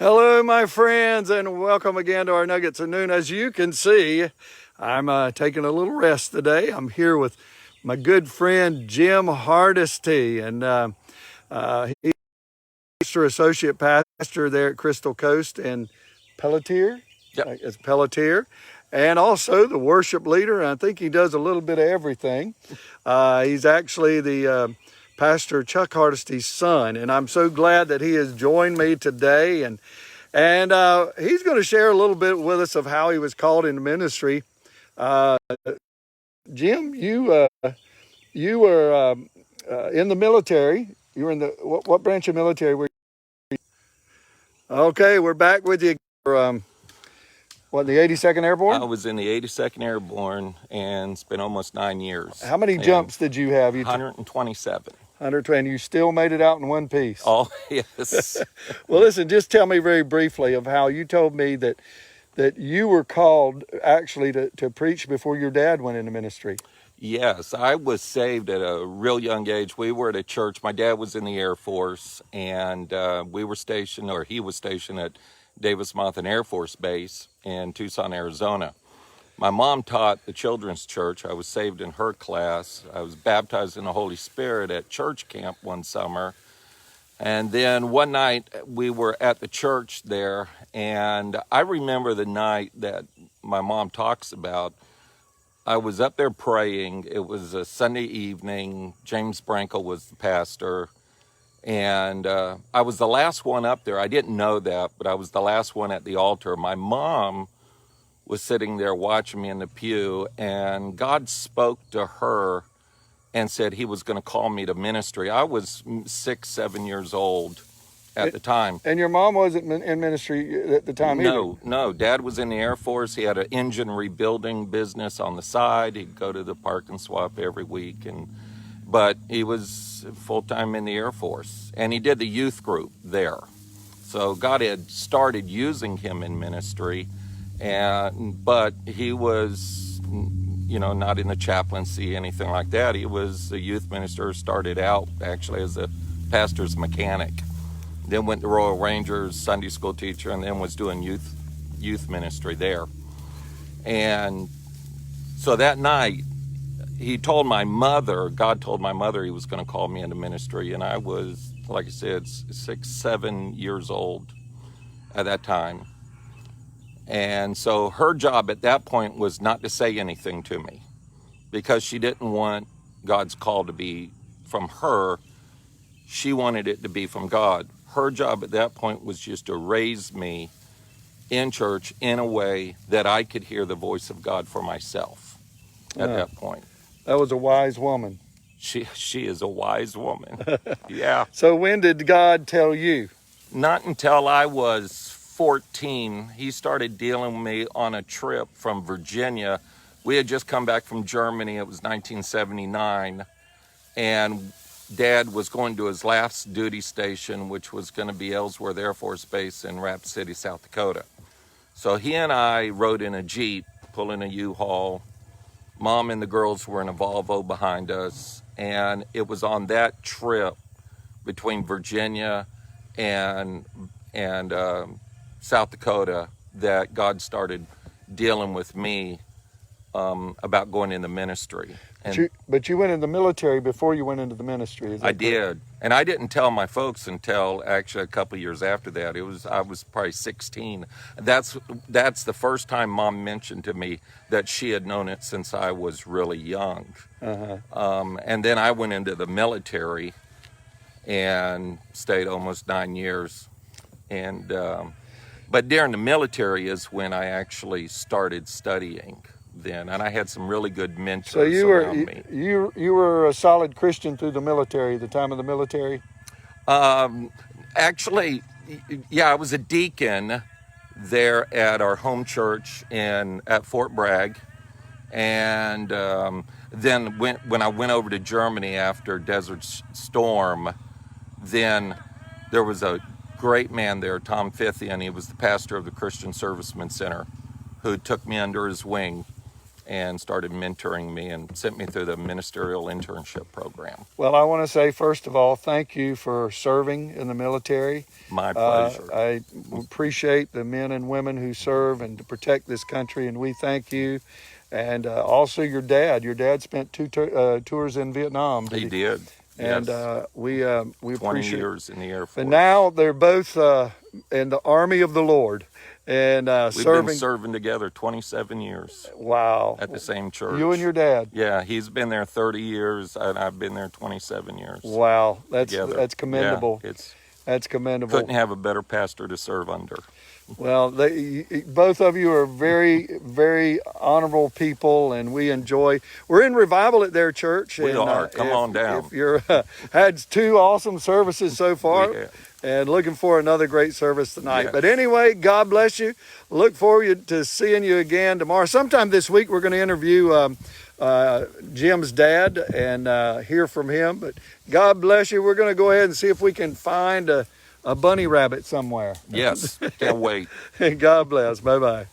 Hello, my friends, and welcome again to our Nuggets of Noon. As you can see, I'm taking a little rest today. I'm here with my good friend Jim Hardesty, and he's associate pastor there at Crystal Coast and Pelletier. Yep. It's Pelletier, and also the worship leader. And I think he does a little bit of everything. He's actually the Pastor Chuck Hardesty's son, and I'm so glad that he has joined me today. And he's going to share a little bit with us of how he was called into ministry. Jim, you were in the military. You were in the what branch of military were you? Okay, we're back with you. What, the 82nd Airborne? I was in the 82nd Airborne and spent almost 9 years. How many jumps did you have? 127. 120. You still made it out in one piece. Oh, yes. Well, listen, just tell me very briefly of how you told me that you were called actually to preach before your dad went into ministry. Yes, I was saved at a real young age. We were at a church. My dad was in the Air Force, and he was stationed at Davis-Monthan Air Force Base in Tucson, Arizona. My mom taught the children's church. I was saved in her class. I was baptized in the Holy Spirit at church camp one summer. And then one night we were at the church there, and I remember the night that my mom talks about. I was up there praying. It was a Sunday evening. James Brankel was the pastor. And I was the last one up there. I didn't know that, but I was the last one at the altar. My mom was sitting there watching me in the pew, and God spoke to her and said he was going to call me to ministry. I was 6, 7 years old at the time. And your mom wasn't in ministry at the time either? No. Dad was in the Air Force. He had an engine rebuilding business on the side. He'd go to the park and swap every week, but he was full-time in the Air Force, and he did the youth group there. So God had started using him in ministry, but he was, not in the chaplaincy, anything like that. He was a youth minister, started out actually as a pastor's mechanic, then went to Royal Rangers, Sunday school teacher, and then was doing youth ministry there. And so that night, God told my mother he was going to call me into ministry, and I was, like I said, 6, 7 years old at that time. And so her job at that point was not to say anything to me, because she didn't want God's call to be from her. She wanted it to be from God. Her job at that point was just to raise me in church in a way that I could hear the voice of God for myself at that point. That was a wise woman. She is a wise woman. Yeah. So when did God tell you? Not until I was 14. He started dealing with me on a trip from Virginia. We had just come back from Germany. It was 1979. And Dad was going to his last duty station, which was going to be Ellsworth Air Force Base in Rapid City, South Dakota. So he and I rode in a Jeep, pulling a U-Haul. Mom and the girls were in a Volvo behind us. And it was on that trip between Virginia and South Dakota that God started dealing with me about going into ministry. But you went in the military before you went into the ministry. Is that correct? did, and I didn't tell my folks until actually a couple of years after that. I was probably 16. That's the first time Mom mentioned to me that she had known it since I was really young. And then I went into the military and stayed almost 9 years, and but during the military is when I actually started studying. Then, and I had some really good mentors. So around me. you were a solid Christian through the military, the time of the military? Actually, yeah, I was a deacon there at our home church at Fort Bragg, and then when I went over to Germany after Desert Storm, then there was a great man there, Tom Fithian. He was the pastor of the Christian Servicemen Center, who took me under his wing. and started mentoring me and sent me through the ministerial internship program. Well, I want to say, first of all, thank you for serving in the military. My pleasure. I appreciate the men and women who serve and to protect this country, and we thank you. And also your dad. Your dad spent two tours in Vietnam. He did. And Yes. we 20 appreciate. years in the Air Force. And now they're both in the Army of the Lord, and We've been serving together 27 years Wow. at the same church. You and your dad. Yeah, he's been there 30 years, and I've been there 27 years. Wow, together. that's commendable. Yeah, it's That's commendable. couldn't have a better pastor to serve under. Well, both of you are very, very honorable people, and we're in revival at their church. We and, are. Come on down. If you're had two awesome services so far, We have. and looking for another great service tonight. Yes. But anyway, God bless you. Look forward to seeing you again tomorrow. Sometime this week, we're going to interview Jim's dad and hear from him. But God bless you. We're going to go ahead and see if we can find a bunny rabbit somewhere. Yes, can't wait. God bless. Bye-bye.